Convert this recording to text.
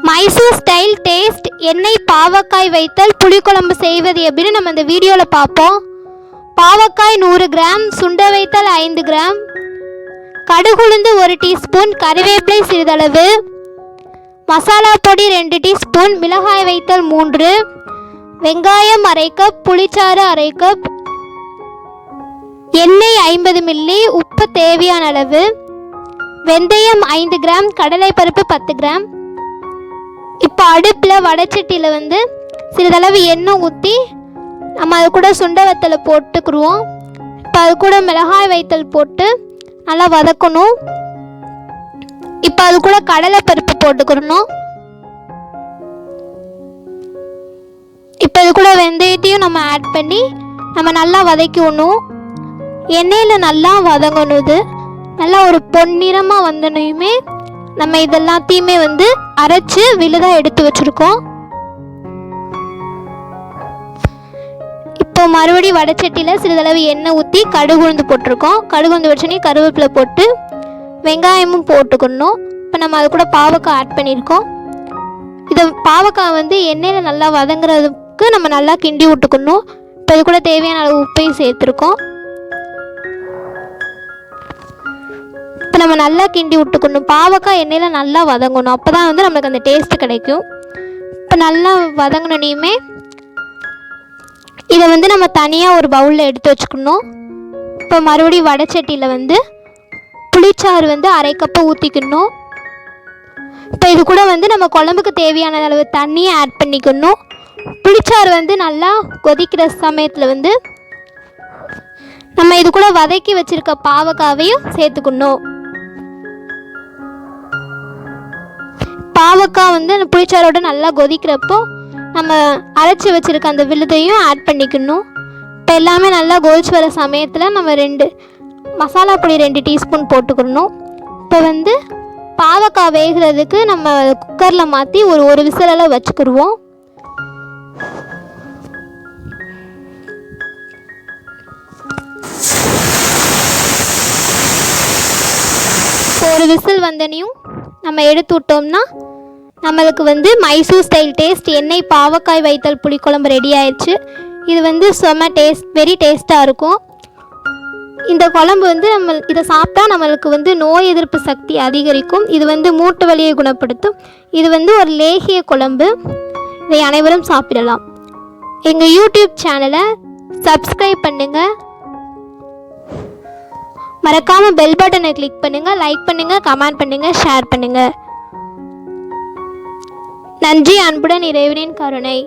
Mysore style taste எண்ணெய் பாவக்காய் வைத்தல் புளிக்குழம்பு செய்வது எப்படின்னு நம்ம இந்த வீடியோவில் பார்ப்போம். பாவக்காய் 100 கிராம், சுண்ட வைத்தல் 5 கிராம், கடுகுளுந்து 1 டீஸ்பூன், கறிவேப்பிலை சிறிதளவு, மசாலா பொடி 2 டீஸ்பூன், மிளகாய் வைத்தல் 3, வெங்காயம் அரை கப், புளிச்சாறு அரை கப், எண்ணெய் 50 மில்லி, உப்பு தேவையான அளவு, வெந்தயம் 5 கிராம், கடலைப்பருப்பு 10 கிராம். இப்போ அடுப்பில் வடைச்சட்டியில் சிறிதளவு எண்ணெய் ஊற்றி நம்ம அது கூட சுண்ட வத்தலை போட்டுக்குருவோம். இப்போ அது கூட மிளகாய் வைத்தல் போட்டு நல்லா வதக்கணும். இப்போ அது கூட கடலைப்பருப்பு போட்டுக்கிறணும். இப்போ அது கூட வெந்தயத்தையும் நம்ம ஆட் பண்ணி நம்ம நல்லா வதக்கிடணும். எண்ணெயில் நல்லா வதங்கணும். இது நல்லா ஒரு பொன்னிறமாக வந்தனையுமே நம்ம இதெல்லாத்தையுமே அரைச்சி விழுதாக எடுத்து வச்சுருக்கோம். இப்போ மறுபடி வடைச்சட்டியில் சிறிதளவு எண்ணெய் ஊற்றி கடுகுளுந்து போட்டிருக்கோம். கடுகுளுந்து வச்சோன்னே கருவேப்பிலை போட்டு வெங்காயமும் போட்டுக்கணும். இப்போ நம்ம அது கூட பாவக்காய் ஆட் பண்ணியிருக்கோம். இதை பாவக்காய் எண்ணெயில் நல்லா வதங்குறதுக்கு நம்ம நல்லா கிண்டி விட்டுக்கணும். இப்போ இது கூட தேவையான அளவு உப்பையும் சேர்த்துருக்கோம். இப்போ நம்ம நல்லா கிண்டி விட்டுக்கணும். பாவக்காய் எண்ணெயில் நல்லா வதங்கணும். அப்போ தான் நம்மளுக்கு அந்த டேஸ்ட்டு கிடைக்கும். இப்போ நல்லா வதங்கினோனையுமே இதை நம்ம தனியாக ஒரு பவுலில் எடுத்து வச்சுக்கணும். இப்போ மறுபடியும் வடைச்சட்டியில் புளிச்சாறு அரை கப்பு ஊற்றிக்கணும். இப்போ இது கூட நம்ம குழம்புக்கு தேவையான அளவு தண்ணியை ஆட் பண்ணிக்கணும். புளிச்சாறு நல்லா கொதிக்கிற சமயத்தில் நம்ம இது கூட வதக்கி வச்சுருக்க பாவக்காவையும் சேர்த்துக்கணும். பாவக்காய் புளிச்சாரோட நல்லா கொதிக்கிறப்போ நம்ம அரைச்சி வச்சுருக்க அந்த விழுதையும் ஆட் பண்ணிக்கணும். இப்போ எல்லாமே நல்லா கொதிச்சு வர சமயத்தில் நம்ம மசாலா பொடி 2 டீஸ்பூன் போட்டுக்கணும். இப்போ பாவக்காய் வேகிறதுக்கு நம்ம குக்கரில் மாற்றி ஒரு விசிலெல்லாம் வச்சுக்கிடுவோம். ஒரு விசில் வந்தனையும் நம்ம எடுத்து விட்டோம்னா நம்மளுக்கு மைசூர் ஸ்டைல் டேஸ்ட் எண்ணெய் பாவக்காய் வைத்தல் புளிக்குழம்பு ரெடி ஆயிடுச்சு. இது செம்ம வெரி டேஸ்ட்டாக இருக்கும். இந்த குழம்பு நம்ம இதை சாப்பிட்டா நம்மளுக்கு நோய் எதிர்ப்பு சக்தி அதிகரிக்கும். இது மூட்டு வலியை குணப்படுத்தும். இது ஒரு லேகிய குழம்பு. இதை அனைவரும் சாப்பிடலாம். எங்கள் யூடியூப் சேனலை சப்ஸ்கிரைப் பண்ணுங்கள். மறக்காமல் பெல் பட்டனை கிளிக் பண்ணுங்கள், லைக் பண்ணுங்கள், கமெண்ட் பண்ணுங்கள், ஷேர் பண்ணுங்கள். நன்றி. அன்புடன் இறைவனின் கருணை.